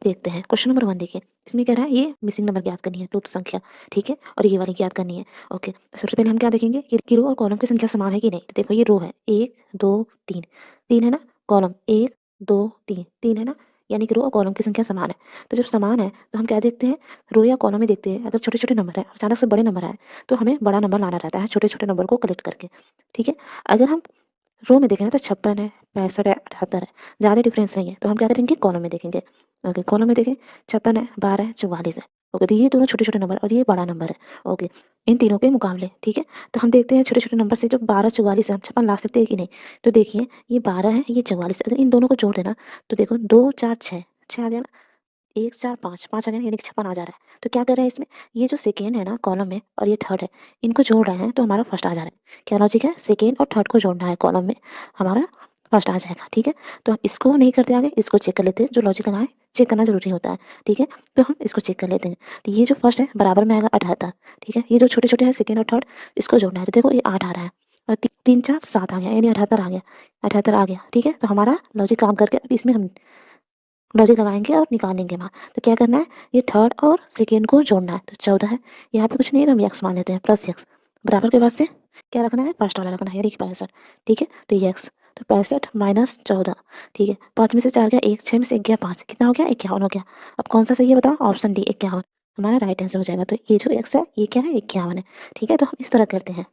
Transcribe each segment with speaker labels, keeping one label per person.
Speaker 1: देखते हैं। Question number 1 देखिए, इसमें कह रहा है ये मिसिंग नंबर ज्ञात करनी है, लुप्त संख्या, ठीक है? और ये वाली ज्ञात करनी है। ओके, तो सबसे पहले हम क्या देखेंगे कि रो और कॉलम की संख्या समान है कि नहीं? तो देखो ये रो है 1, 2, 3, 3 है ना? कॉलम 1, 2, 3, 3 है ना? यानी कि रो और कॉलम की संख्या समान है। तो जब समान है तो हम क्या देखते हैं? रो या कॉलम में देखते हैं, अगर छोटे-छोटे नंबर है, अचानक से बड़े नंबर आए, तो हमें बड़ा नंबर लाना रहता है छोटे-छोटे नंबर को कलेक्ट करके, ठीक है? अगर हम रो में देखें ना तो 56 है, 65 है, 78 है, ज़्यादा डिफरेंस नहीं है, तो हम क्या करेंगे कॉलम में देखेंगे। ओके, कॉलम में देखें 56 है, 12 है, 44 है। ओके, तो ये दोनों छोटे-छोटे नंबर और ये बड़ा नंबर है। ओके, इन तीनों के मुकाबले, ठीक है? तो हम देखते हैं छोटे-छोटे नंबर से जो 12, 44 है, हम 56 ला सकते हैं कि नहीं? तो देखिए ये 12 है, ये 44 है, अगर इन दोनों को जोड़ दें ना तो देखो 2, 4, 6, 6 आ गया ना? 1, 4, 5, 5 आ गया ना, यानी कि 56 आ जा रहा है। तो क्या कर रहे हैं इसमें, ये जो सेकंड है ना कॉलम में और ये थर्ड है, इनको जोड़ रहे हैं तो हमारा फर्स्ट आ जा रहा है। क्या लॉजिक है? सेकंड और थर्ड को जोड़ना है कॉलम में, हमारा फर्स्ट आ जाएगा, ठीक है? तो हम इसको नहीं करते आगे, इसको चेक कर लेते हैं, जो लॉजिक लगाएँ चेक करना ज़रूरी होता है, ठीक है? तो हम इसको चेक कर लेते हैं। तो ये जो फर्स्ट है बराबर में आएगा 78, ठीक है? ये जो छोटे-छोटे हैं सेकंड और थर्ड, इसको जोड़ना है, तो देखो ये 8 आ रहा है और 3, 4, 7 आ गया, यानी 78 आ गया, 78 आ गया, ठीक है? तो हमारा लॉजिक काम करके अब इसमें हम लॉजिक लगाएँगे और निकालेंगे वहाँ। तो क्या करना है, ये थर्ड और सेकंड को जोड़ना है, तो 14 है। यहाँ पे कुछ नहीं है तो हम एक्स मान लेते हैं, प्लस एक्स बराबर के बाद से क्या रखना है, फर्स्ट वाला रखना है, यानी कि 65, ठीक है? तो ये एक्स, तो 65 माइनस 14, ठीक है? 5 में से 4 गया 1, 6 में से 1 गया 5, कितना हो गया? 51 हो गया। अब कौन सा सही है बताओ? ऑप्शन डी 51 हमारा राइट आंसर हो जाएगा। तो ये जो एक्स है ये क्या है? 51 है, ठीक है? तो हम इस तरह करते हैं।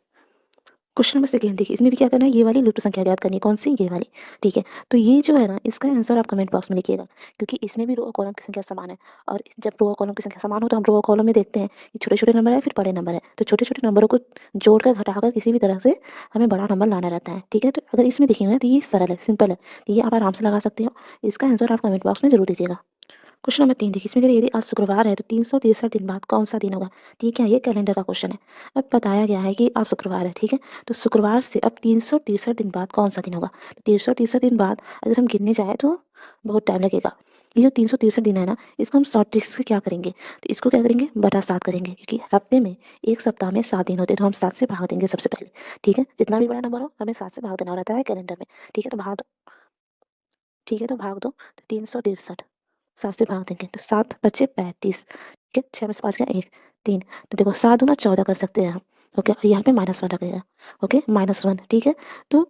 Speaker 1: क्वेश्चन नंबर सेकंड देखिए, इसमें भी क्या करना है, ये वाली लुप्त संख्या ज्ञात करनी है, कौन सी? ये वाली, ठीक है? तो ये जो है ना, इसका आंसर आप कमेंट बॉक्स में लिखिएगा, क्योंकि इसमें भी रो और कॉलम की संख्या समान है और जब रो और कॉलम की संख्या समान हो तो हम रो और कॉलम में देखते हैं कि छोटे-छोटे नंबर है फिर बड़े नंबर है, तो छोटे-छोटे नंबरों को जोड़कर घटाकर किसी भी तरह से हमें बड़ा नंबर लाना रहता है, ठीक है? तो अगर इसमें देखिएगा ना तो ये सरल है, सिंपल है, तो ये आप आराम से लगा सकते हो। इसका आंसर आप कमेंट बॉक्स में ज़रूर दीजिएगा। क्वेश्चन नंबर 3 देखिए, इसमें कह रही है यदि आज शुक्रवार है तो 363 दिन बाद कौन-सा दिन होगा? तो ये क्या है? ये कैलेंडर का क्वेश्चन है। अब बताया गया है कि आज शुक्रवार है, ठीक है? तो शुक्रवार से अब 363 दिन बाद कौन-सा दिन होगा? तो 363 दिन बाद अगर हम गिनने जाएँ तो बहुत टाइम लगेगा। ये जो 363 दिन है ना, इसको हम शॉर्ट ट्रिक से क्या करेंगे? तो इसको क्या करेंगे? बटा 7 करेंगे, क्योंकि हफ्ते में 1 सप्ताह में 7 दिन होते हैं, तो हम 7 से भाग देंगे सबसे पहले, ठीक है? जितना भी बड़ा नंबर हो हमें 7 से भाग देना रहता है कैलेंडर में, ठीक है? तो भाग दो, ठीक है? तो भाग दो, तो 363 7 से भाग देंगे तो 7 बचे 35, ठीक है? 6 में से 5 गया 1, 3, तो देखो 7 दूना 14 कर सकते हैं हम, ओके? और यहाँ पे -1 लगेगा, ओके? -1, ठीक है? तो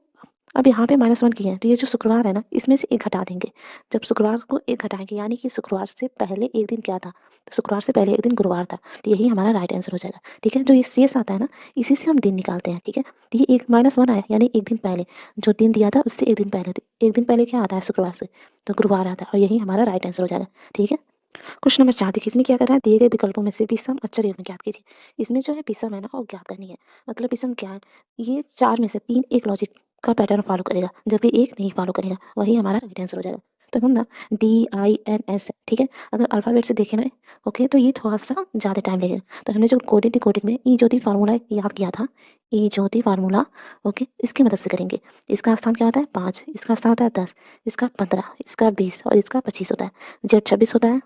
Speaker 1: अब यहाँ पे -1 किए हैं, तो ये जो शुक्रवार है ना, इसमें से 1 घटा देंगे। जब शुक्रवार को 1 घटाएँगे यानी कि शुक्रवार से पहले 1 दिन क्या था? तो शुक्रवार से पहले 1 दिन गुरुवार था, तो यही हमारा राइट आंसर हो जाएगा, ठीक है? जो ये शेष आता है ना, इसी से हम दिन निकालते हैं, ठीक है? तो ये 1 -1 आया यानी 1 दिन पहले, जो दिन दिया था उससे 1 दिन पहले, तो 1 दिन पहले क्या आता है शुक्रवार से? तो गुरुवार आता है और यही हमारा राइट आंसर हो जाएगा, ठीक है? क्वेश्चन नंबर 4 देखिए, इसमें क्या करना है, दिए गए विकल्पों में से विषम अक्षर युग्म ज्ञात कीजिए। इसमें जो है विषम है ना वो ज्ञात करनी है। मतलब विषम क्या है? ये 4 में से 3 एक लॉजिक का पैटर्न फॉलो करेगा, जबकि 1 नहीं फॉलो करेगा, वही हमारा राइट आंसर हो जाएगा। तो हम ना DINS, ठीक है? अगर अल्फाबेट से देखें ना, ओके, तो ये थोड़ा-सा ज़्यादा टाइम लगेगा। तो हमने जो कोडिंग डिकोडिंग में ई ज्योति फार्मूला याद किया था, ई ज्योति फार्मूला, ओके, इसकी मदद से करेंगे। इसका स्थान क्या होता है? 5, इसका स्थान होता है 10, इसका 15, इसका 20 और इसका 25 होता है। जेड 26 होता है।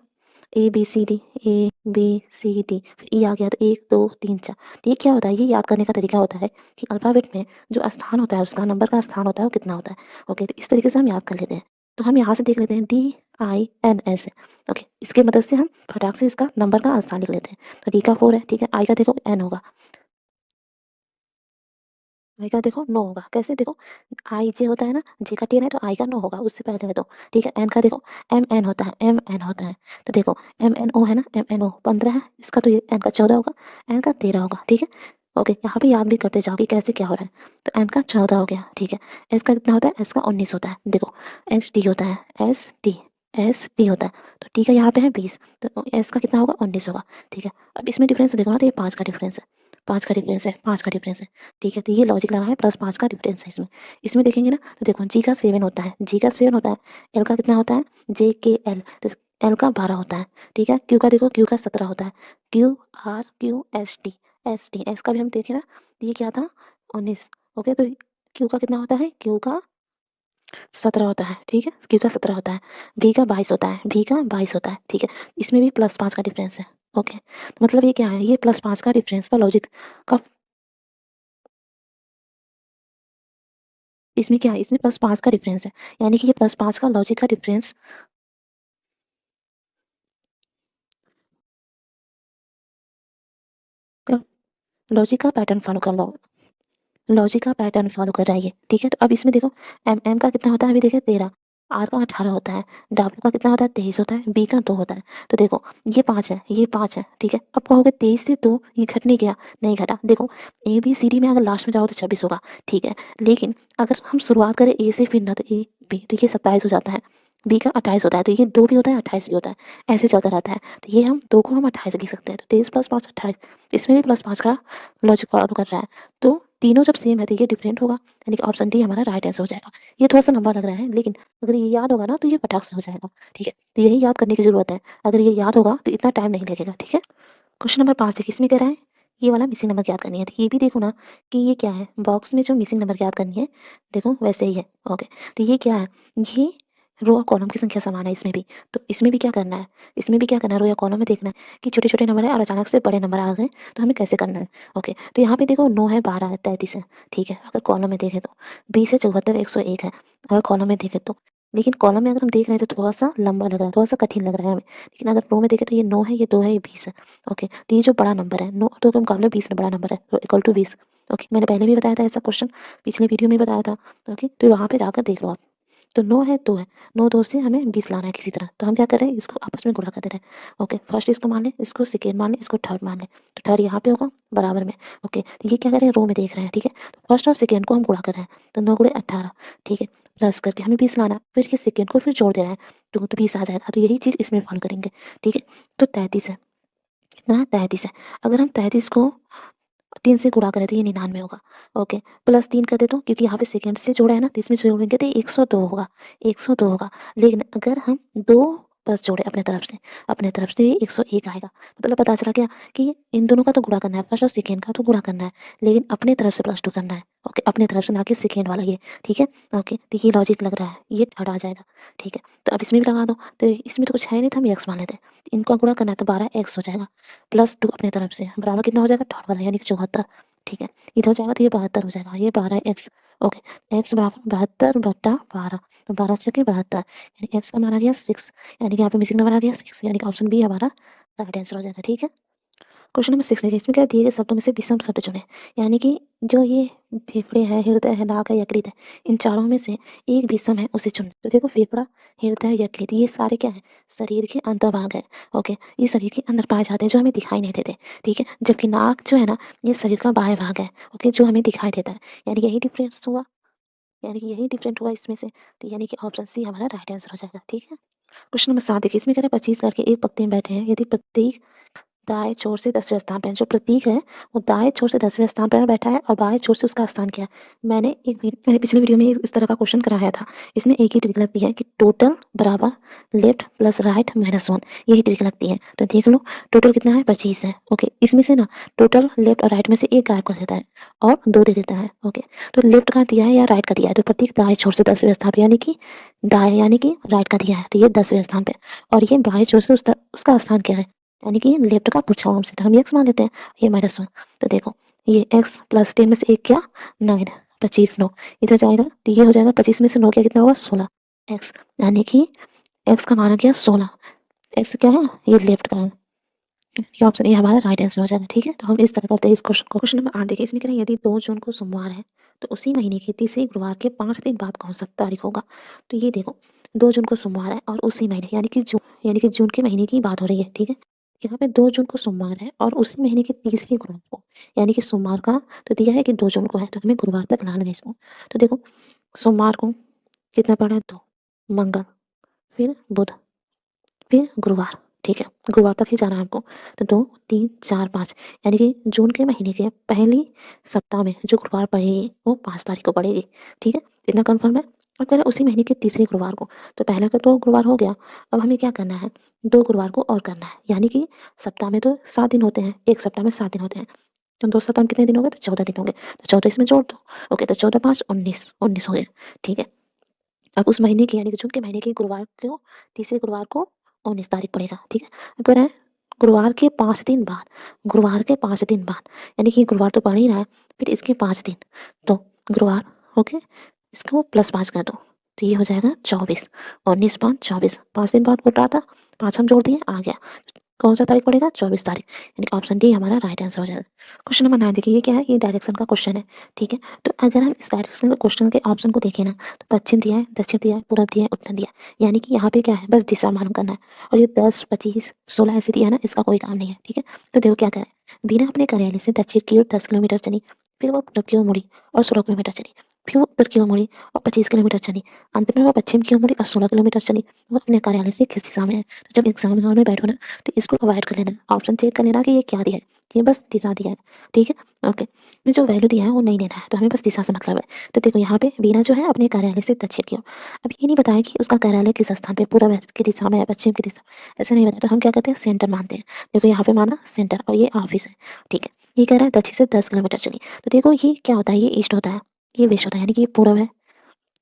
Speaker 1: ABCD, ABCD, फिर ई आ गया तो 1, 2, 3, 4। तो ये क्या होता है? ये याद करने का तरीका होता है कि अल्फ़ाबेट में जो स्थान होता है उसका, नंबर का स्थान होता है वो कितना होता है। ओके, तो इस तरीके से हम याद कर लेते हैं। तो हम यहाँ से देख लेते हैं DINS, ओके, इसकी मदद से हम फटाक से इसका नंबर का स्थान लिख लेते हैं। तो डी का 4 है, ठीक है? आई का देखो N होगा, आई का देखो 9 होगा। कैसे देखो, आई जे होता है ना, जे का 10 है तो आई का 9 होगा, उससे पहले है तो, ठीक है? एन का देखो MN होता है, MN होता है। तो देखो MNO है ना, MNO 15 है, इसका तो ये एन का 14 होगा, एन का 13 होगा, ठीक है? ओके, यहाँ पे याद भी करते जाओ कि कैसे क्या हो रहा है। तो एन का 14 हो गया, ठीक है? एस का कितना होता है? एस का 19 होता है। देखो SD होता है, SD होता है, तो टी का यहाँ पे है 20, तो एस का कितना होगा? 19 होगा, ठीक है? अब इसमें डिफरेंस देखो ना, तो ये 5 का डिफरेंस है, 5 का डिफरेंस है, 5 का डिफरेंस है, ठीक है? तो ये लॉजिक लगा है, +5 का डिफरेंस है इसमें। इसमें देखेंगे ना तो देखो जी का 7 होता है, जी का 7 होता है, एल का कितना होता है? JKL, तो एल का 12 होता है, ठीक है? क्यू का देखो, क्यू का 17 होता है, QRQST, ST, एस का भी हम देखें ना तो ये क्या था? 19, ओके? तो क्यू का कितना होता है? क्यू का 17 होता है, ठीक है? क्यू का 17 होता है, भी का 22 होता है, भी का 22 होता है, ठीक है? इसमें भी +5 का डिफरेंस है, ओके? तो मतलब ये क्या है? ये +5 का डिफरेंस का लॉजिक का, इसमें क्या है? इसमें +5 का डिफरेंस है, यानी कि ये +5 का लॉजिक का डिफरेंस क्या लॉजिक का पैटर्न फॉलो कर लो। लॉजिक का पैटर्न फॉलो कर रहा है ये, ठीक है? तो अब इसमें देखो एम का कितना होता है, अभी देखिए 13, आर का 18 होता है, डब्ल्यू का कितना होता है 23 होता है, बी का 2 होता है। तो देखो ये 5 है, ये 5 है, ठीक है? अब कहोगे 23 से 2 ये घट नहीं गया, नहीं घटा। देखो ए बी सी डी में अगर लास्ट में जाओ तो 26 होगा, ठीक है? लेकिन अगर हम शुरुआत करें ए से फिर ना तो ए बी, तो ये 27 हो जाता है, बी का 28 होता है, तो ये 2 भी होता है 28 भी होता है, ऐसे चलता रहता है। तो ये हम 2 को हम 28 लिख सकते हैं, तो 23 + 5 28, इसमें भी +5 का लॉजिक फॉलो कर रहा है। तो तीनों जब सेम है तो ये डिफरेंट होगा, यानी कि ऑप्शन डी हमारा राइट आंसर हो जाएगा। ये थोड़ा-सा लंबा लग रहा है, लेकिन अगर ये याद होगा ना तो ये फटाक से हो जाएगा, ठीक है? तो यही याद करने की ज़रूरत है। अगर ये याद होगा तो इतना टाइम नहीं लगेगा, ठीक है? क्वेश्चन नंबर 5 देखिए, इसमें कह रहा है ये वाला मिसिंग नंबर याद करनी है। तो ये भी देखो ना कि ये क्या है, बॉक्स में जो मिसिंग नंबर याद करनी है, देखो वैसे ही है, ओके। तो ये क्या है, ये रो और कॉलम की संख्या समान है इसमें भी। तो इसमें भी क्या करना है, इसमें भी क्या करना है, रो या कॉलम में देखना है कि छोटे-छोटे नंबर है और अचानक से बड़े नंबर आ गए, तो हमें कैसे करना है, ओके। तो यहाँ पे देखो 9 है, 12 है, 33 है, ठीक है? अगर कॉलम में देखें तो 20 है, 74, 101 है, अगर कॉलम में देखें तो। लेकिन कॉलम में अगर हम देख रहे हैं तो थोड़ा-सा लंबा लग रहा है, थोड़ा-सा कठिन लग रहा है हमें। लेकिन अगर रो में देखें तो ये 9 है, ये 2 है, ये 20 है, ओके। तो ये जो बड़ा नंबर है 9 2 के मुकाबले 20 में बड़ा नंबर है, तो इक्वल टू 20, ओके। मैंने पहले भी बताया था ऐसा क्वेश्चन, पिछले वीडियो में बताया था, ओके। तो वहाँ पे जाकर देख लो आप। तो 9 है, 2 है, 9 2 से हमें 20 लाना है किसी तरह। तो हम क्या कर रहे हैं, इसको आपस में गुणा कर दे रहे हैं, ओके। फर्स्ट इसको मान लें, इसको सेकंड मान लें, इसको थर्ड मान लें। तो थर्ड यहाँ पे होगा बराबर में, ओके। तो ये क्या कर रहे हैं, रो में देख रहे हैं, ठीक है। तो फर्स्ट और सेकंड को हम गुणा कर रहे हैं, तो 9 गुणे 18, ठीक है। प्लस करके हमें 20 लाना है, फिर ये सेकंड को फिर जोड़ दे रहे हैं, तो 20 आ जाएगा। तो यही चीज़ इसमें फॉलो करेंगे, ठीक है। तो 33 है, कितना है 33 है। अगर हम 33 को 3 से गुणा करें तो ये 99 होगा, ओके। प्लस 3 कर देता हूँ क्योंकि यहाँ पे सेकंड से जोड़ा है ना, तो इसमें जोड़ेंगे तो 102 होगा, 102 होगा। लेकिन अगर हम 2 प्लस जोड़े अपने तरफ से ये 101 आएगा। मतलब पता चला क्या कि इन दोनों का तो गुणा करना है, फर्स्ट और सेकंड का तो गुणा करना है, लेकिन अपने तरफ से +2 करना है, ओके। अपने तरफ से, ना कि सेकंड वाला ये, ठीक है, ओके। तो ये लॉजिक लग रहा है, ये थर्ड आ जाएगा, ठीक है। तो अब इसमें भी लगा दो, तो इसमें तो कुछ है नहीं, तो हम x मान लेते हैं। इनका गुणा करना है तो 12x हो जाएगा, +2 अपने तरफ से बराबर कितना हो जाएगा, थर्ड वाला यानी कि 74, ठीक है। इधर जाएगा तो ये 72 हो जाएगा, ये 12x, ओके। x बराबर 72 बटा 12, तो 12 छक्के 72, यानी x का मान आ गया 6, यानी कि यहाँ पे मिसिंग नंबर आ गया 6, यानी कि ऑप्शन बी हमारा राइट आंसर हो जाएगा, ठीक है। क्वेश्चन नंबर 6 देखिए, इसमें क्या है, दिए गए शब्दों में से विषम शब्द चुनें। यानी कि जो ये फेफड़े हैं, हृदय है, नाक है, यकृत है, इन चारों में से एक विषम है उसे चुनें। तो देखो फेफड़ा, हृदय, यकृत, ये सारे क्या है, शरीर के अंतर्भाग है, ओके। ये शरीर के अंदर पाए जाते हैं, जो हमें दिखाई नहीं देते, ठीक है। जबकि नाक जो है ना, ये शरीर का बाह्य भाग है, ओके, जो हमें दिखाई देता है। यानी यही डिफरेंस हुआ, यानी कि यही डिफरेंट हुआ इसमें से। तो यानी कि ऑप्शन सी हमारा राइट आंसर हो जाएगा, ठीक है। क्वेश्चन नंबर 7 देखिए, इसमें कह रहा है 25 लड़के एक पंक्ति में बैठे हैं, यदि प्रत्येक दाएँ छोर से 10वें स्थान पे है। जो प्रतीक है वो दाएँ छोर से 10वें स्थान पर बैठा है और बाएँ छोर से उसका स्थान क्या है? मैंने पिछले वीडियो में इस तरह का क्वेश्चन कराया था। इसमें एक ही ट्रिक लगती है कि टोटल बराबर लेफ्ट प्लस राइट माइनस 1, यही ट्रिक लगती है। तो देख लो टोटल कितना है, 25 है, ओके। इसमें से ना टोटल लेफ्ट और राइट में से एक गायब कर देता है और 2 दे देता है, ओके। तो लेफ्ट का दिया है या राइट का दिया है, तो प्रतीक दाएँ छोर से 10वें स्थान पे, यानी कि दाएँ यानी कि राइट का दिया है, तो ये 10वें स्थान पे, और ये बाएँ छोर से उसका स्थान क्या है, यानी कि लेफ्ट का पूछा हुआ हमसे, तो हम x मान लेते हैं, ये -1। तो देखो ये x प्लस 10 में से एक क्या, 9, 25 9 इधर जाएगा तो ये हो जाएगा 25 में से 9 क्या, कितना होगा 16 x, यानी कि x का मान आ गया 16। x क्या है, ये लेफ्ट का है, ये ऑप्शन ए हमारा राइट आंसर हो जाएगा, ठीक है। तो हम इस तरह करते हैं इस क्वेश्चन को। क्वेश्चन नंबर 8 देखिए, इसमें कह रहा है यदि 2 जून को सोमवार है तो उसी महीने के तीसरे गुरुवार के 5 दिन बाद कौन सा तारीख होगा। तो ये देखो 2 जून को सोमवार है और उसी महीने यानी कि जून के महीने की बात हो रही है, ठीक है। यहाँ पे 2 जून को सोमवार है और उसी महीने के तीसरे गुरुवार को, यानी कि सोमवार का तो दिया है कि 2 जून को है, तो हमें गुरुवार तक लाना है इसको। तो देखो सोमवार को कितना पड़ा है, 2, मंगल, फिर बुध, फिर गुरुवार, ठीक है। गुरुवार तक ही जाना है हमको। तो 2 3 4 5, यानी कि जून के महीने के पहली सप्ताह में जो गुरुवार पड़ेगी वो 5 तारीख को पड़ेगी, ठीक है। इतना कन्फर्म है। अब कह रहा है उसी महीने के तीसरे गुरुवार को, तो पहला का तो गुरुवार हो गया। अब हमें क्या करना है, 2 गुरुवार को और करना है, यानी कि सप्ताह में तो 7 दिन होते हैं, 1 सप्ताह में 7 दिन होते हैं। तो 2 सप्ताह में कितने दिन हो गए, तो 14 दिन हो गए। तो 14 इसमें जोड़ दो, ओके। तो 14 5 19, 19 हो गए, ठीक है। अब उस महीने की यानी कि जून के महीने के गुरुवार को, तीसरे गुरुवार को 19 तारीख पड़ेगा, ठीक है। अब कह रहा है गुरुवार के 5 दिन बाद, गुरुवार के 5 दिन बाद, यानी कि गुरुवार तो पड़ ही रहा है, फिर इसके 5 दिन, तो गुरुवार, ओके, इसको +5 कर दो, तो ये हो जाएगा 24, 19 5 24, 5 दिन बाद बोल रहा था, 5 हम जोड़ दिए आ गया, कौन सा तारीख पड़ेगा? 24 तारीख, यानी कि ऑप्शन डी हमारा राइट आंसर हो जाएगा। क्वेश्चन नंबर 9 देखिए, ये क्या है? ये डायरेक्शन का क्वेश्चन है, ठीक है? तो अगर हम इस डायरेक्शन के क्वेश्चन के ऑप्शन को देखें ना, तो पश्चिम दिया है, दक्षिण दिया है, पूरब दिया है, उत्तर दिया है, यानी कि यहाँ पे क्या है? बस दिशा मालूम करना है। और ये 10, 25, 16 ऐसे दिया है ना, इसका कोई काम नहीं है, ठीक है? तो देखो क्या करें, बीना अपने कार्यालय से दक्षिण की ओर 10 किलोमीटर चली, फिर वो पूरब की ओर मुड़ी और 16 किलोमीटर चली, फिर वो उत्तर की ओर मुड़ी और 25 किलोमीटर चली, अंत में वो पश्चिम की ओर मुड़ी और 16 किलोमीटर चली। वो अपने कार्यालय से किस दिशा में है? तो जब एग्जाम हॉल में बैठो ना, तो इसको अवॉइड कर लेना, ऑप्शन चेक कर लेना कि ये क्या दिया है, ये बस दिशा दिया है, ठीक है? ओके, में जो वैल्यू दिया है वो नहीं लेना है, तो हमें बस दिशा से मतलब है। तो देखो यहाँ पे वीना जो है अपने कार्यालय से दक्षिण की ओर, अब ये नहीं बताया कि उसका कार्यालय किस स्थान पे, पूर्व की दिशा में है, पश्चिम की दिशा, ऐसा नहीं बताया, तो हम क्या करते हैं? सेंटर मानते हैं। देखो यहाँ पे माना सेंटर और ये ऑफिस है, ठीक है? ये कह रहा है दक्षिण से 10 किलोमीटर चलिए, तो देखो ये क्या होता है? ये ईस्ट होता है, ये वेस्ट होता है, यानी कि ये पूर्व है,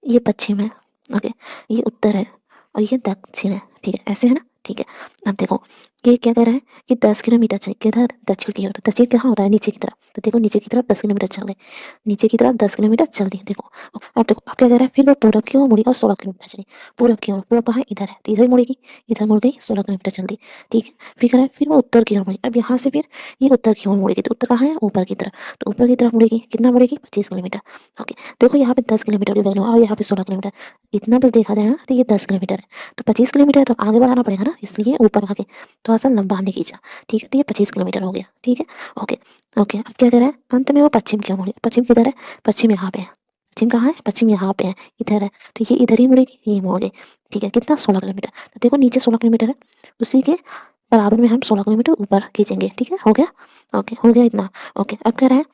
Speaker 1: ये पश्चिम है, ओके, ये उत्तर है और ये दक्षिण है, ठीक है? ऐसे है ना, ठीक है? अब देखो ये क्या कह रहा है कि 10 किलोमीटर चल किधर? दक्षिण की ओर, तो दक्षिण कहाँ होता है? नीचे की तरफ, तो देखो नीचे की तरफ 10 किलोमीटर चल गए, नीचे की तरफ 10 किलोमीटर चल दी, देखो। अब देखो अब क्या कह रहा है? फिर वो पूरब की ओर मुड़ी और 16 किलोमीटर चली, पूरब की ओर, पूरब कहाँ है? इधर है, तो इधर मुड़ेगी, इधर मुड़ गई, 16 किलोमीटर चल दी, ठीक है? फिर कह रहा है फिर वो उत्तर की ओर मुड़ी, अब यहाँ से फिर ये उत्तर की ओर मुड़ेगी, तो उत्तर कहाँ है? ऊपर की तरफ, तो ऊपर की तरफ मुड़ेगी, कितना मुड़ेगी? 25 किलोमीटर, ओके। देखो यहाँ पे 10 किलोमीटर की वैल्यू और यहाँ पे 16 किलोमीटर, इतना बस देखा जाए ना तो ये 10 किलोमीटर है, तो 25 किलोमीटर है, तो आगे बढ़ाना पड़ेगा ना, इसलिए ऊपर आगे थोड़ा-सा लंबा हमने खींचा, ठीक है? तो ये 25 किलोमीटर हो गया, ठीक है? Okay, okay. अब क्या कह रहा है? अंत में वो पश्चिम की ओर मुड़ी, पश्चिम किधर है? पश्चिम यहाँ पे है, पश्चिम कहाँ है? पश्चिम यहाँ पे है, इधर है, तो ये इधर ही मुड़ेगी, ये मुड़ गई, ठीक है? कितना? 16 किलोमीटर, तो देखो नीचे 16 किलोमीटर है, उसी के बराबर में हम 16 किलोमीटर ऊपर खींचेंगे, ठीक है? हो गया? ओके, हो गया इतना, ओके। अब कह रहा है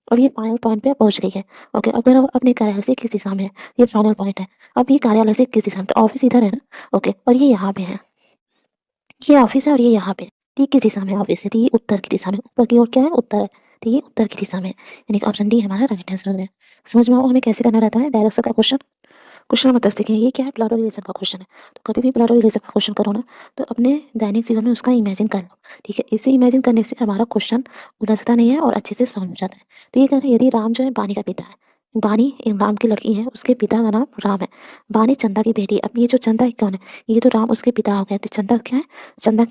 Speaker 1: और ये फाइनल पॉइंट पे पहुँच गई है, ओके। अब कह रहा है वो अपने कार्यालय से किस दिशा में है? ये फाइनल पॉइंट है। अब ये कार्यालय से किस दिशा में? तो ऑफिस इधर है ना, ओके, और ये यहाँ पे है, ये ऑफिस है और ये यहाँ पे है, तो ये किस दिशा में ऑफिस है? तो ये उत्तर की दिशा में, उत्तर की ओर क्या है? उत्तर है, तो ये उत्तर की दिशा में है, यानी कि ऑप्शन डी हमारा राइट आंसर हो गया। समझ में आया हमें कैसे करना रहता है डायरेक्शन का क्वेश्चन? क्वेश्चन नंबर 10 देखिए, ये क्या है? ब्लड और रिलेशन का क्वेश्चन है, तो कभी भी ब्लड और रिलेशन का क्वेश्चन करो ना, तो अपने दैनिक जीवन में उसका इमेजिन कर लो, ठीक है? इसे इमेजिन करने से हमारा क्वेश्चन उलझता नहीं है और अच्छे से समझ जाता है। तो ये कह रहे हैं यदि राम जो है बानी का पिता है, बानी एक राम की लड़की है, उसके पिता का नाम राम है, बानी चंदा की बेटी है। अब ये जो चंदा है कौन है? ये तो राम उसके पिता हो गए, तो चंदा क्या है? चंदा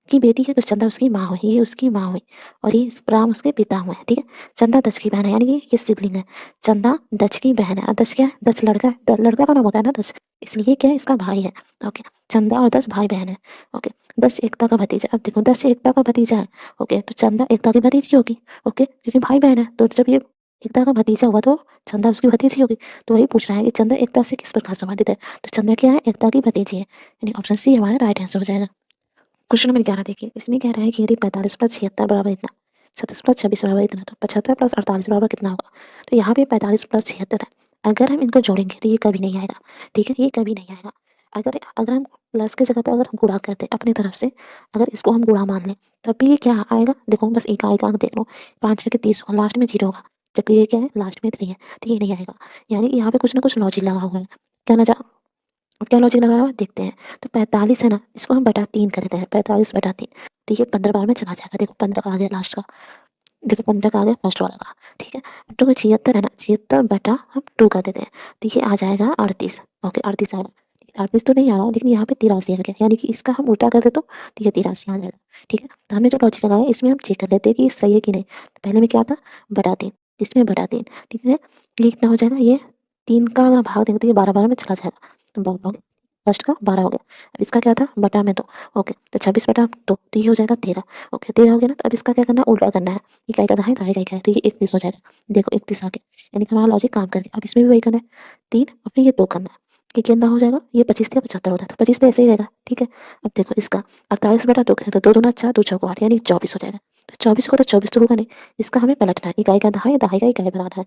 Speaker 1: की बेटी है, तो चंदा उसकी माँ हुई, ये उसकी माँ हुई और ये राम उसके पिता हुए, ठीक है? चंदा दक्ष की बहन है, यानी कि ये सिबलिंग है, चंदा दक्ष की बहन है, और दक्ष क्या है? दक्ष लड़का है, लड़का का नाम होता है ना दक्ष, इसलिए क्या है? इसका भाई है, ओके। चंदा और दक्ष भाई बहन है, ओके। दक्ष एकता का भतीजा, अब देखो दक्ष एकता का भतीजा है, ओके, तो चंदा एकता की भतीजी होगी, ओके, क्योंकि भाई बहन है, तो जब ये एकता का भतीजा हुआ तो चंदा उसकी भतीजी होगी। तो वही पूछ रहा है कि चंदा एकता से किस प्रकार संबंधित है, तो चंदा क्या है? एकता की भतीजी है, यानी ऑप्शन सी हमारा राइट आंसर हो जाएगा। क्वेश्चन नंबर 11 देखिए, इसमें कह रहा है कि यदि 45 प्लस 76 बराबर इतना, 36 प्लस 26 बराबर इतना, तो 75 प्लस 48 बराबर कितना होगा? तो यहाँ पे 45 प्लस 76 है, अगर हम इनको जोड़ेंगे तो ये कभी नहीं आएगा, ठीक है? ये कभी नहीं आएगा। अगर अगर हम प्लस की जगह पे अगर हम गुणा करते अपनी तरफ से, अगर इसको हम गुणा मान लें, तब भी ये क्या आएगा? देखो बस इकाई का अंक देख लो, 5 6 के 30 होगा, लास्ट में 0 होगा, जबकि ये क्या है? लास्ट में 3 है, तो ये नहीं आएगा। यानी कि यहाँ पे कुछ ना कुछ लॉजिक लगा हुआ है। कहना चाह अब क्या लॉजिक लगाया हुआ है देखते हैं। तो 45 है ना, इसको हम बटा 3 कर देते हैं, 45 बटा 3, तो ये 15 बार में चला जाएगा। देखो 15 का आ गया लास्ट का, देखो 15 का आ गया फर्स्ट वाला का, ठीक है? अब तो 76 है ना, 76 बटा हम 2 कर देते हैं, तो ये आ जाएगा 38, ओके 38 आएगा। 38 तो नहीं आ रहा, लेकिन यहाँ पे 83 आ गया, यानी कि इसका हम उल्टा कर दे तो ये 83 आ जाएगा, ठीक है? तो हमने जो लॉजिक लगाया इसमें हम चेक कर लेते हैं कि ये सही है कि नहीं। तो पहले में क्या था? बटा 3, इसमें बटा 3, ठीक है? ये कितना हो जाएगा? ये 3 का अगर भाग देंगे तो ये 12 में चला जाएगा, तो 12 हो गया, फर्स्ट का 12 हो गया। अब इसका क्या था? बटा में 2, ओके, तो 26 बटा 2, तो ये हो जाएगा 13, ओके 13 हो गया ना। तो अब इसका क्या करना है? उल्टा करना है, इकाई का दहाई, दहाई का इकाई, तो ये 31 हो जाएगा। देखो 31 आ गया, यानी कि हमारा लॉजिक काम कर गया। अब इसमें भी वही करना है, 3 और फिर ये 2 करना है, ये कितना हो जाएगा? ये 25 या 75 होता है, तो 25 तो ऐसे ही रहेगा, ठीक है? अब देखो इसका 48 बटा 2 तो 2 दूना 4, 2 चौको 8, यानी 24 हो जाएगा। तो 24 को तो 24 तो होगा नहीं, इसका हमें पलटना है, इकाई का दहाई, दहाई का इकाई बनाना है,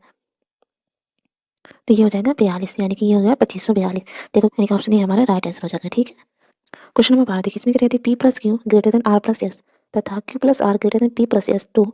Speaker 1: तो ये हो जाएगा 42, यानी कि ये हो गया 2542। देखो यानी कि ऑप्शन ए हमारा राइट आंसर हो जाएगा, ठीक है? क्वेश्चन नंबर 12 देखिए, इसमें क्या रहती है? P plus Q greater than R plus S तथा Q plus R greater than P plus S, तो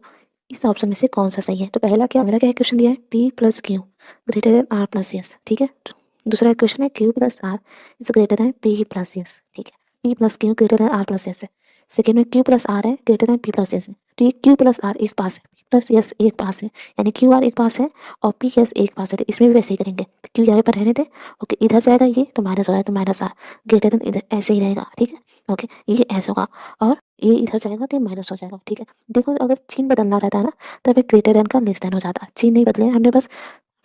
Speaker 1: इस ऑप्शन में से कौन सा सही है? तो पहला क्या क्वेश्चन दिया है? P plus Q greater than R plus S, ठीक है? तो दूसरा क्वेश्चन है Q plus R is greater than P plus S, ठीक है? P plus Q greater than R plus S है। सेकेंड में क्यू प्लस आर है greater than P plus S है। तो ये क्यू प्लस आर एक पास है, प्लस एस एक पास है, यानी क्यू आर एक पास है और पी एस एक पास है। तो इसमें भी वैसे ही करेंगे, तो क्यू यहाँ पर रहने दे। ओके, इधर जाएगा ये तो माइनस हो जाएगा, तो माइनस आर ग्रेटर देन इधर ऐसे ही रहेगा। ठीक है, ओके, ये ऐसे होगा और ये इधर जाएगा तो ये माइनस हो जाएगा। ठीक है, देखो अगर चिन्ह बदलना रहता है ना तब एक ग्रेटर देन का लेस देन हो जाता है। चिन्ह नहीं बदले, हमने बस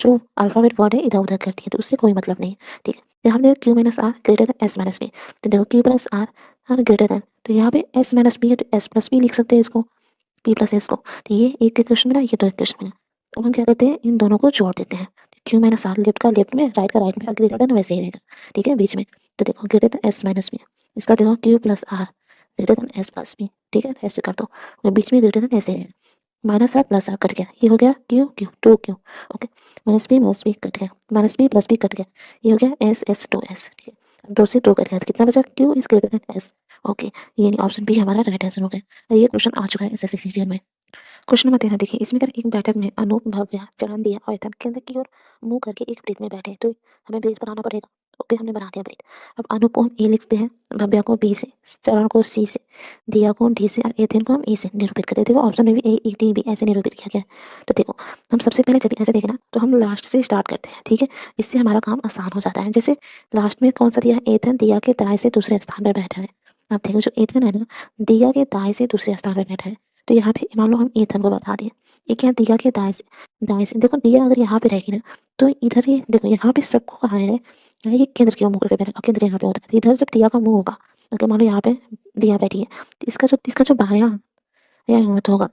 Speaker 1: जो अल्फाबेट वर्ड है इधर उधर कर दिए, तो उससे कोई मतलब नहीं। ठीक है, यहाँ पे Q minus R greater than S minus B, तो देखो Q plus R greater than, तो यहाँ पे एस माइनस बी है तो एस प्लस बी लिख सकते हैं इसको, पी प्लस एस को। तो ये एक क्वेश्चन मिला, ये दो क्वेश्चन मिला, तो हम क्या करते हैं इन दोनों को जोड़ देते हैं। क्यू माइनस आर लेफ्ट का लेफ्ट में, राइट का राइट में, ग्रेटर देन वैसे ही रहेगा। ठीक है, बीच में तो देखो greater than S minus B, इसका देखो Q plus R greater than S plus B. ठीक है, ऐसे कर दो, और बीच में ग्रेटर देन ऐसे है, minus R plus R cut गया, ये हो गया Q Q two Q. Okay, minus B cut गया, minus B plus B cut गया, ये हो गया एस एस टू एस। ठीक है, अब दो से दो कट गया तो कितना बचा, Q is greater than S. Okay, ये ऑप्शन बी हमारा राइट आंसर हो गया। ये क्वेश्चन आ चुका है एसएससी सीजीएल में। क्वेश्चन नंबर 13 देखिए, इसमें अगर एक बैठक में अनूप, भव्या, चरण, दिया और एतन केंद्र की ओर मुंह करके एक वृत्त में बैठे, तो हमें ब्रिज बनाना पड़ेगा। ओके, हमने बना दिया ब्रिज। अब अनूप को हम ए लिखते हैं, भव्या को बी से, चरण को सी से, दिया को डी से और एथेन को हम ए से निरूपित करते हैं। देखो ऑप्शन में भी ए ई डी बी ऐसे निरूपित किया गया है। तो देखो हम सबसे पहले जब ऐसे देखना तो हम लास्ट से स्टार्ट करते हैं। ठीक है, इससे हमारा काम आसान हो जाता है। जैसे लास्ट में कौन सा दिया है, एथेन दिया के दाएं से दूसरे स्थान पर बैठा है। अब देखो जो एथेन है ना, दिया के दाएं से दूसरे स्थान पर बैठा है, तो यहाँ पे मान लो हम एथन को बता दिए, ये क्या दिया के दाएं से देखो, दिया अगर यहाँ पे रहेगी ना तो इधर ये देखो यहाँ पे सबको कहाँ है, ये केंद्र की ओर मुंह करके बैठा है, केंद्र यहाँ पे होता है, तो इधर जब दिया का मुंह होगा, ओके मान लो यहाँ पे दिया बैठी है, तो इसका जो बायां या हाथ होगा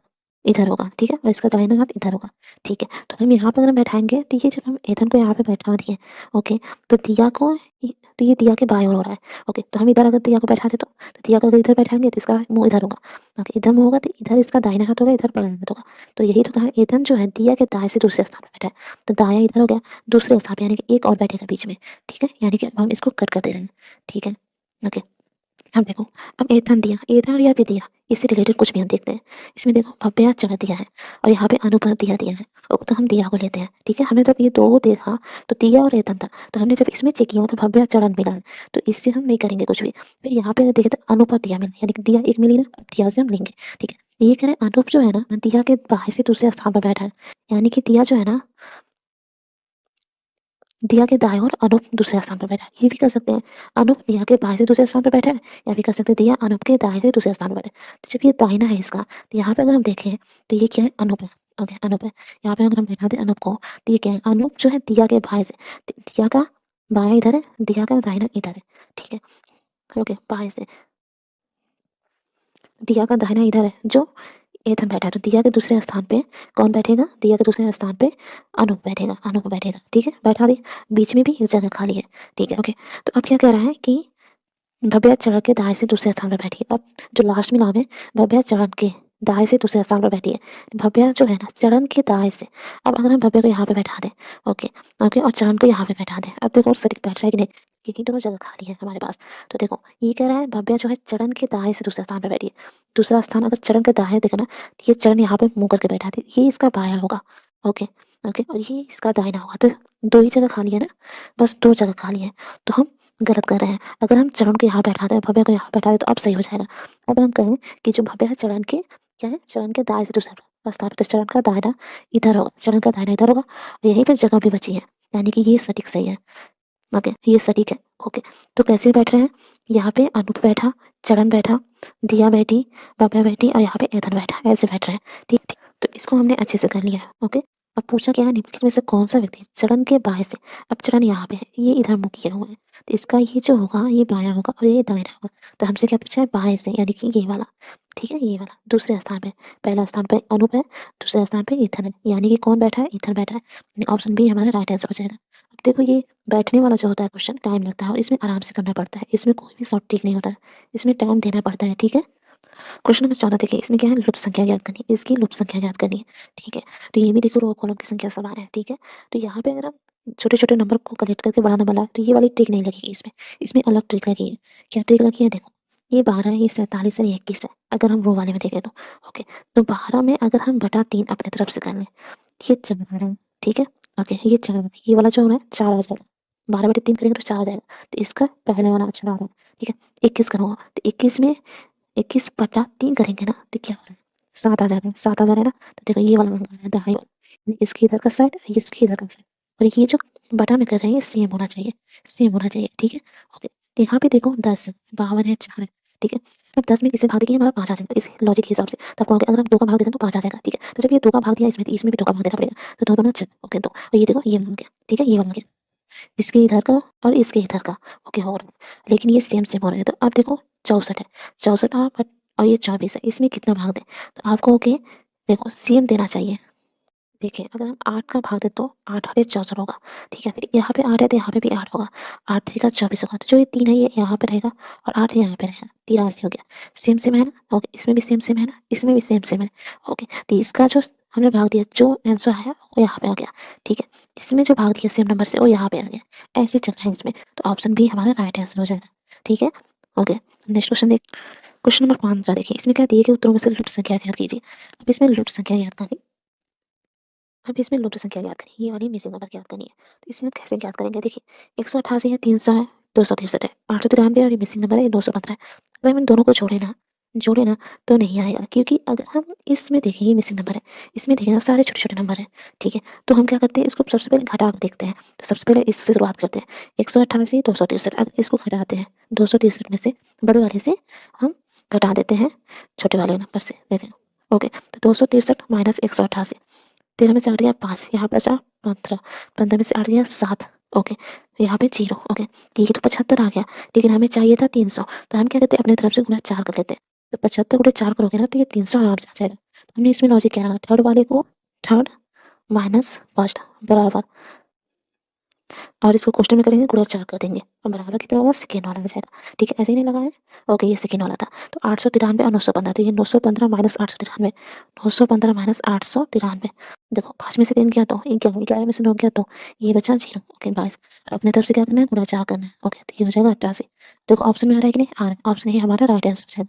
Speaker 1: इधर होगा। ठीक है, और इसका दाहिना हाथ इधर होगा। ठीक है, तो हम यहाँ पर अगर बैठाएंगे तो ये जब हम एथन को यहाँ पे बैठा दिए, ओके, तो दिया को तो ये दिया के बाएं ओर हो रहा है। ओके, तो हम इधर अगर दिया को बैठा दे तो दिया को अगर इधर बैठाएंगे तो इसका मुंह इधर होगा। ओके, इधर मुंह होगा तो इधर इसका दाहिना हाथ होगा, इधर बायां हाथ होगा। तो यही तो कहा, एथन जो है दिया के दाएं से दूसरे स्थान पर बैठा है, तो दाया इधर हो गया, दूसरे स्थान पे यानी कि एक और बैठेगा बीच में। ठीक है, यानी कि अब हम इसको कट कर दे रहे हैं। ठीक है, ओके, अब देखो, अब एथन दिया, एथन या भी दिया, इससे रिलेटेड कुछ भी हम देखते हैं। इसमें देखो भव्या चढ़ दिया है और यहाँ पे अनुभव दिया दिया है, तो हम दिया को लेते हैं। ठीक है, हमने जब ये दो देखा तो दिया और एथन था, तो हमने जब इसमें चेक किया तो भव्या चरण मिला है, तो इससे हम नहीं करेंगे कुछ भी। फिर यहाँ पे अगर देखे तो अनुभव दिया मिला, यानी कि दिया एक मिली ना, अब दिया से हम लेंगे। ठीक है, ये कह रहे हैं अनूप जो है ना दिया के बाएं से दूसरे स्थान पर बैठा है, यानी कि दिया जो है ना दिया के दाएं और अनूप दूसरे स्थान पर बैठा है, ये भी कर सकते हैं। अनूप दिया के बाएं से दूसरे स्थान पर बैठा है, या भी कर सकते हैं दिया अनूप के दाएं से दूसरे स्थान पर बैठा है। तो जब ये दाहिना है इसका, तो यहाँ पे अगर हम देखें तो ये क्या है, अनूप है। ओके, अनूप है। यहाँ पे अगर हम बैठा दें अनूप को, तो ये क्या है, अनूप जो है दिया के बाएं से, तो दिया का बाएं इधर है, दिया का दाहिना इधर है। ठीक है, ओके, बाएं से दिया का दाहिना इधर है, जो एथन बैठा है, तो दिया के दूसरे स्थान पे कौन बैठेगा, दिया के दूसरे स्थान पे अनूप बैठेगा, अनूप बैठेगा। ठीक है, बैठा दिया, बीच में भी एक जगह खाली है। ठीक है, ओके, तो अब क्या कह रहा है कि भव्या चढ़ के दाएं से दूसरे स्थान पर बैठी है। अब जो लास्ट में नाम है, भव्या चढ़ के दाएं से दूसरे स्थान पर बैठी है, भव्या जो है ना चरण के दाएं से। अब अगर हम भव्या को यहाँ पे बैठा दें, ओके, ओके, और चरण को यहाँ पे बैठा दें, अब देखो सटीक बैठ रहा है कि नहीं, क्योंकि दोनों जगह खाली है हमारे पास। तो देखो ये कह रहा है भव्या जो है चरण के दाएं से दूसरे स्थान पर बैठी है, दूसरा स्थान अगर चरण के दाएं देखा ना, तो ये चरण यहाँ पे मुंह करके बैठा है, ये इसका बाया होगा। ओके, ओके, और ये इसका दाहिना होगा, तो दो ही जगह खाली है ना, बस दो जगह खाली है, तो हम गलत कर रहे हैं। अगर हम चरण को यहाँ बैठा दें, भव्या को यहाँ बैठा दें, तो अब सही हो जाएगा। अब हम कहें कि जो भव्या है चरण के क्या है, चरण के दाएं से दूसरा स्थान, तो चरण का दाहिना इधर होगा, चरण का दाहिना इधर होगा, और यहीं पे जगह भी बची है, यानी कि ये सटीक सही है। ओके, ये सटीक है। ओके, तो कैसे बैठ रहे हैं, यहाँ पे अनूप बैठा, चरण बैठा, दिया बैठी, भव्या बैठी, और यहाँ पे एथन बैठा, ऐसे बैठ रहे हैं। ठीक ठीक, तो इसको हमने अच्छे से कर लिया है। ओके, अब पूछा क्या है, निम्नलिखित में से कौन सा व्यक्ति चरण के बाएं से, अब चरण यहाँ पे है, ये इधर मुंह किया हुआ है, तो इसका ये जो होगा ये बायां होगा और ये दाहिना होगा। तो हमसे क्या पूछा है, बाएं से, यानी कि ये वाला। ठीक है, ये वाला दूसरे स्थान पे, पहला स्थान पे अनूप है, दूसरे स्थान पे इथन है, यानी कि कौन बैठा है, इथन बैठा है। ऑप्शन बी हमारा राइट आंसर हो जाएगा। अब देखो ये बैठने वाला जो होता है क्वेश्चन, टाइम लगता है और इसमें आराम से करना पड़ता है, इसमें कोई भी शॉर्ट ट्रिक नहीं होता है, इसमें टाइम देना पड़ता है। ठीक है, क्वेश्चन नंबर 14 देखिए, इसमें क्या है, लुप्त संख्या ज्ञात करनी है, इसकी लुप्त संख्या ज्ञात करनी है। ठीक है, तो ये भी देखो रो कॉलम की संख्या समान है। ठीक है, तो यहाँ पे अगर हम छोटे छोटे नंबर को कलेक्ट करके बड़ा नंबर लाए, तो ये वाली ट्रिक नहीं लगेगी इसमें, इसमें अलग ट्रिक लगी है। क्या ट्रिक लगी है, देखो ये 12 है, ये 47 है, ये 21 है, अगर हम रो वाले में देखें तो। ओके, तो 12 में अगर हम बटा 3 अपने तरफ से कर लें, ये 4 आ रहा है। ठीक है, ओके, ये 4, ये वाला जो हो रहा है 4 आ जाएगा, 12/3 करेंगे तो 4 आ जाएगा, तो इसका पहले वाला अक्षर आ रहा है। ठीक है, 21 करूँगा तो 21 में 21/3 करेंगे ना, तो क्या हो रहा है 7 आ जा रहा है, 7 आ जा रहा है ना, तो देखो ये वाला अंक आ रहा है दाईं ओर, यानी इसके इधर का साइड, इसके इधर का साइड, और ये जो बटा में कर रहे हैं ये सेम होना चाहिए, सेम होना चाहिए, ठीक है? ओके, तो यहाँ पे देखो 10 है, 52 है, 4 है, ठीक है? अब 10 में किससे भाग देंगे हमारा 5 आ जाएगा, इस लॉजिक के हिसाब से, तो आपको अगर हम 2 का भाग देते हैं तो 5 आ जाएगा, ठीक है? तो जब ये 2 का भाग दिया इसमें, तो इसमें भी 2 का भाग देना पड़ेगा, तो 2 दूना 6, ओके 2, और ये देखो ये बन गया, ठीक है? ये बन गया, इसके इधर का और इसके इधर का, ओके हो रहा है, लेकिन ये सेम हो रहे हैं, तो अब देखो 64 है, 64 और ये 24 है, इसमें कितना भाग दें? तो आपको ओके देखो सेम देना चाहिए। देखिए अगर हम 8 का भाग दें तो 8 8 64 होगा, ठीक है? फिर यहाँ पे 8 है तो यहाँ पे भी 8 होगा, 8 3 का 24 होगा, तो जो ये 3 है ये यहाँ पे रहेगा और 8 यहाँ पे रहेगा, 83 हो गया। सेम है ना? ओके, इसमें भी सेम है ना? इसमें भी सेम है, ओके। तो इसका जो हमने भाग दिया, जो आंसर है वो यहाँ पे आ गया, ठीक है? इसमें जो भाग दिया सेम नंबर से वो यहाँ पे आ गया, ऐसे चल रहा है इसमें, तो ऑप्शन बी हमारा राइट आंसर हो जाएगा, ठीक है? ओके, नेक्स्ट क्वेश्चन देख, क्वेश्चन नंबर 5 देखिए, इसमें क्या दिए गए उत्तरों में से लुप्त संख्या याद कीजिए। अब इसमें लुप्त संख्या याद करनी, अब इसमें लुप्त संख्या याद करनी, ये वाली मिसिंग नंबर याद करनी है, तो इसे हम कैसे याद करेंगे? देखिए 188 है, 300 है, 263 है, 893 और ये मिसिंग नंबर है 215 है। अगर हम इन दोनों को जोड़े ना तो नहीं आएगा, क्योंकि अगर हम इसमें देखें ये मिसिंग नंबर है, इसमें देखें ना सारे छोटे-छोटे नंबर हैं, ठीक है? तो हम क्या करते हैं, इसको सबसे पहले घटा के देखते हैं, तो सबसे पहले इससे शुरुआत करते हैं, 188 263, अगर इसको घटाते हैं 263 में से बड़े वाले से हम घटा देते हैं छोटे वाले नंबर से, देखें ओके, तो 263 माइनस 188, 13 में से 8 गया 5, यहाँ बचा 15, 15 में से 8 गया 7, ओके, यहाँ पे 0, ओके, ये तो 75 आ गया, लेकिन हमें चाहिए था 300, तो हम क्या करते हैं अपने तरफ से गुणा 4 कर लेते हैं, तो 75 गुणा 4 करोगे ना तो ये 300 आराम से आ जाएगा। तो हमने इसमें लॉजिक क्या लगा, थर्ड वाले को थर्ड माइनस फर्स्ट बराबर, और इसको क्वेश्चन में करेंगे गुणा 4 कर देंगे और बराबर कितना होगा, सेकेंड वाला आ जाएगा, ठीक है? ऐसे ही नहीं लगा है, ओके, ये सेकेंड वाला था, तो 893 और 915, तो ये 915 माइनस 893, 915 माइनस 893, देखो 5 में से 3 गया तो 11, 11 में से 9 गया तो ये बचा 0, ओके 22, अपने तरफ से क्या करना है, गुणा 4 करना है, ओके, तो ये हो जाएगा 88। देखो ऑप्शन में आ रहा है कि नहीं आ रहा है, ऑप्शन ये हमारा राइट आंसर है।